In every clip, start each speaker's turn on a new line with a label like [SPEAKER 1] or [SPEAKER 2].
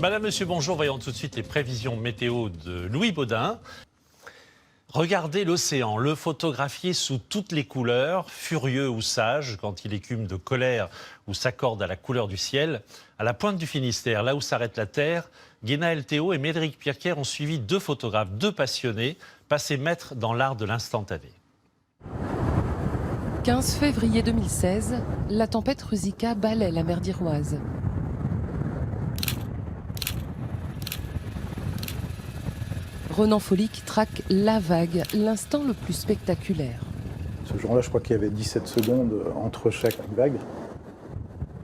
[SPEAKER 1] Madame, monsieur, bonjour. Voyons tout de suite les prévisions météo de Louis Baudin. Regardez l'océan, le photographier sous toutes les couleurs, furieux ou sage, quand il écume de colère ou s'accorde à la couleur du ciel. À la pointe du Finistère, là où s'arrête la Terre, Guénaël Théo et Médéric Pierquer ont suivi deux photographes, deux passionnés, passés maîtres dans l'art de l'instantané.
[SPEAKER 2] 15 février 2016, la tempête Rusika balaie la mer d'Iroise. Ronan Folique traque la vague, l'instant le plus spectaculaire.
[SPEAKER 3] Ce jour-là, je crois qu'il y avait 17 secondes entre chaque vague.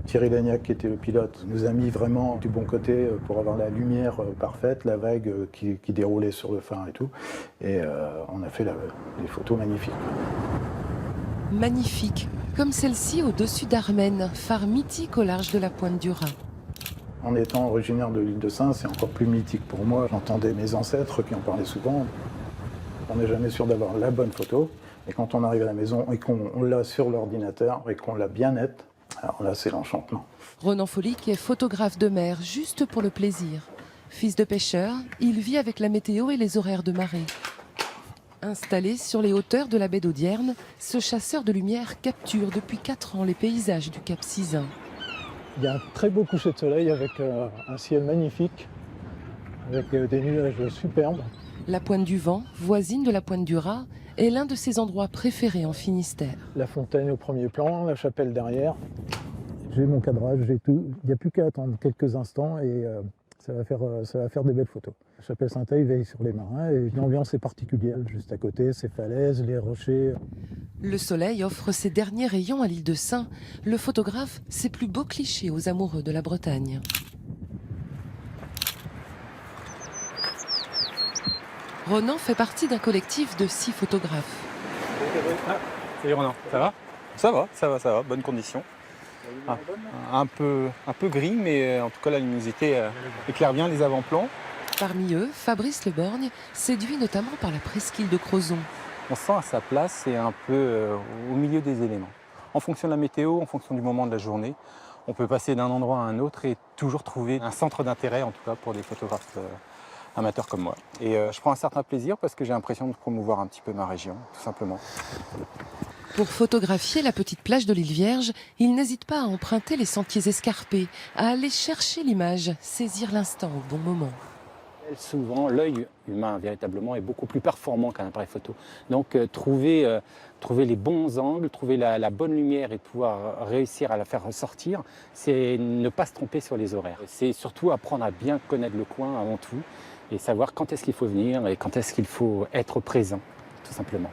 [SPEAKER 3] Thierry Lagnac, qui était le pilote, nous a mis vraiment du bon côté pour avoir la lumière parfaite, la vague qui déroulait sur le phare et tout. Et on a fait des photos magnifiques.
[SPEAKER 2] Magnifique, comme celle-ci au-dessus d'Armen, phare mythique au large de la pointe du Rhin.
[SPEAKER 3] En étant originaire de l'île de Sein, c'est encore plus mythique pour moi. J'entendais mes ancêtres qui en parlaient souvent. On n'est jamais sûr d'avoir la bonne photo. Et quand on arrive à la maison et qu'on l'a sur l'ordinateur et qu'on l'a bien nette, alors là, c'est l'enchantement.
[SPEAKER 2] Ronan Folique est photographe de mer, juste pour le plaisir. Fils de pêcheur, il vit avec la météo et les horaires de marée. Installé sur les hauteurs de la baie d'Audierne, ce chasseur de lumière capture depuis 4 ans les paysages du Cap Sizun.
[SPEAKER 3] Il y a un très beau coucher de soleil avec un ciel magnifique, avec des nuages superbes.
[SPEAKER 2] La Pointe du Vent, voisine de la Pointe du Raz, est l'un de ses endroits préférés en Finistère.
[SPEAKER 3] La fontaine au premier plan, la chapelle derrière. J'ai mon cadrage, j'ai tout. Il n'y a plus qu'à attendre quelques instants et ça va faire des belles photos. La chapelle Saint-Aï veille sur les marins et l'ambiance est particulière. Juste à côté, ces falaises, les rochers.
[SPEAKER 2] Le soleil offre ses derniers rayons à l'île de Sein. Le photographe, ses plus beaux clichés aux amoureux de la Bretagne. Ronan fait partie d'un collectif de 6 photographes.
[SPEAKER 4] Salut Ronan, ça va? Ça va, bonne condition. Un peu gris, mais en tout cas la luminosité éclaire bien les avant-plans.
[SPEAKER 2] Parmi eux, Fabrice Leborgne, séduit notamment par la presqu'île de Crozon.
[SPEAKER 4] On se sent à sa place et un peu au milieu des éléments. En fonction de la météo, en fonction du moment de la journée, on peut passer d'un endroit à un autre et toujours trouver un centre d'intérêt, en tout cas pour des photographes amateurs comme moi. Et je prends un certain plaisir parce que j'ai l'impression de promouvoir un petit peu ma région, tout simplement.
[SPEAKER 2] Pour photographier la petite plage de l'île Vierge, il n'hésite pas à emprunter les sentiers escarpés, à aller chercher l'image, saisir l'instant au bon moment.
[SPEAKER 5] Souvent, l'œil humain, véritablement, est beaucoup plus performant qu'un appareil photo. Donc, trouver les bons angles, trouver la bonne lumière et pouvoir réussir à la faire ressortir, c'est ne pas se tromper sur les horaires. C'est surtout apprendre à bien connaître le coin avant tout et savoir quand est-ce qu'il faut venir et quand est-ce qu'il faut être présent, tout simplement.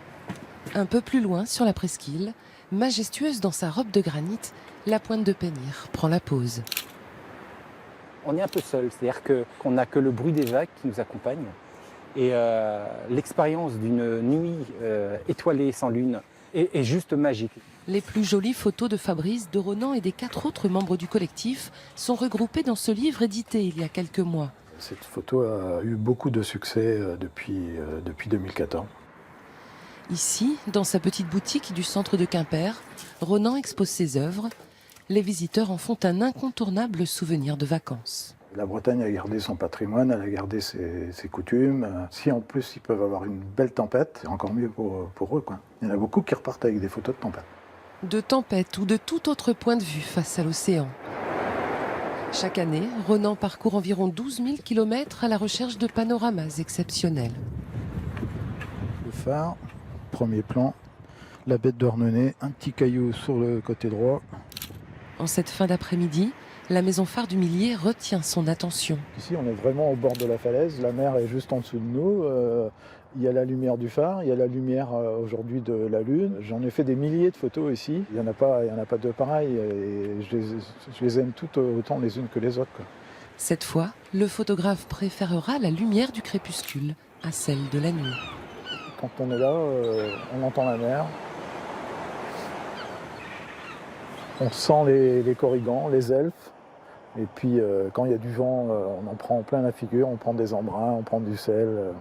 [SPEAKER 2] Un peu plus loin, sur la presqu'île, majestueuse dans sa robe de granit, la pointe de Pénir prend la pause.
[SPEAKER 5] On est un peu seul, c'est-à-dire qu'on n'a que le bruit des vagues qui nous accompagne. Et l'expérience d'une nuit étoilée sans lune est juste magique.
[SPEAKER 2] Les plus jolies photos de Fabrice, de Ronan et des 4 autres membres du collectif sont regroupées dans ce livre édité il y a quelques mois.
[SPEAKER 3] Cette photo a eu beaucoup de succès depuis 2014.
[SPEAKER 2] Ici, dans sa petite boutique du centre de Quimper, Ronan expose ses œuvres. Les visiteurs en font un incontournable souvenir de vacances.
[SPEAKER 3] La Bretagne a gardé son patrimoine, elle a gardé ses coutumes. Si en plus ils peuvent avoir une belle tempête, c'est encore mieux pour eux, quoi. Il y en a beaucoup qui repartent avec des photos de tempête.
[SPEAKER 2] De tempête ou de tout autre point de vue face à l'océan. Chaque année, Ronan parcourt environ 12 000 km à la recherche de panoramas exceptionnels.
[SPEAKER 3] Le phare, premier plan, la baie de Douarnenez, un petit caillou sur le côté droit.
[SPEAKER 2] En cette fin d'après-midi, la maison phare du Millier retient son attention.
[SPEAKER 3] Ici, on est vraiment au bord de la falaise, la mer est juste en dessous de nous. Il y a la lumière du phare, il y a la lumière aujourd'hui de la lune. J'en ai fait des milliers de photos ici. Il n'y en a pas deux pareilles et je les aime toutes autant les unes que les autres, quoi.
[SPEAKER 2] Cette fois, le photographe préférera la lumière du crépuscule à celle de la nuit.
[SPEAKER 3] Quand on est là, on entend la mer. On sent les corrigans, les elfes. Et puis quand il y a du vent, on en prend plein la figure, on prend des embruns, on prend du sel.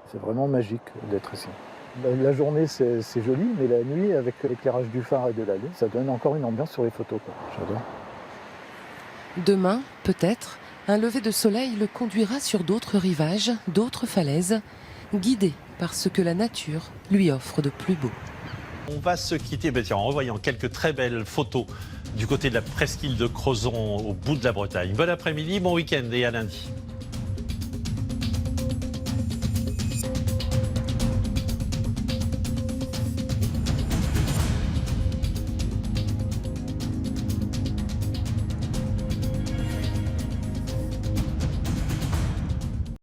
[SPEAKER 3] C'est vraiment magique d'être ici. La journée, c'est joli, mais la nuit, avec l'éclairage du phare et de la lune, ça donne encore une ambiance sur les photos, quoi. J'adore.
[SPEAKER 2] Demain, peut-être, Un lever de soleil le conduira sur d'autres rivages, d'autres falaises, guidé par ce que la nature lui offre de plus beau.
[SPEAKER 1] On va se quitter en revoyant quelques très belles photos du côté de la presqu'île de Crozon au bout de la Bretagne. Bon après-midi, bon week-end et à lundi.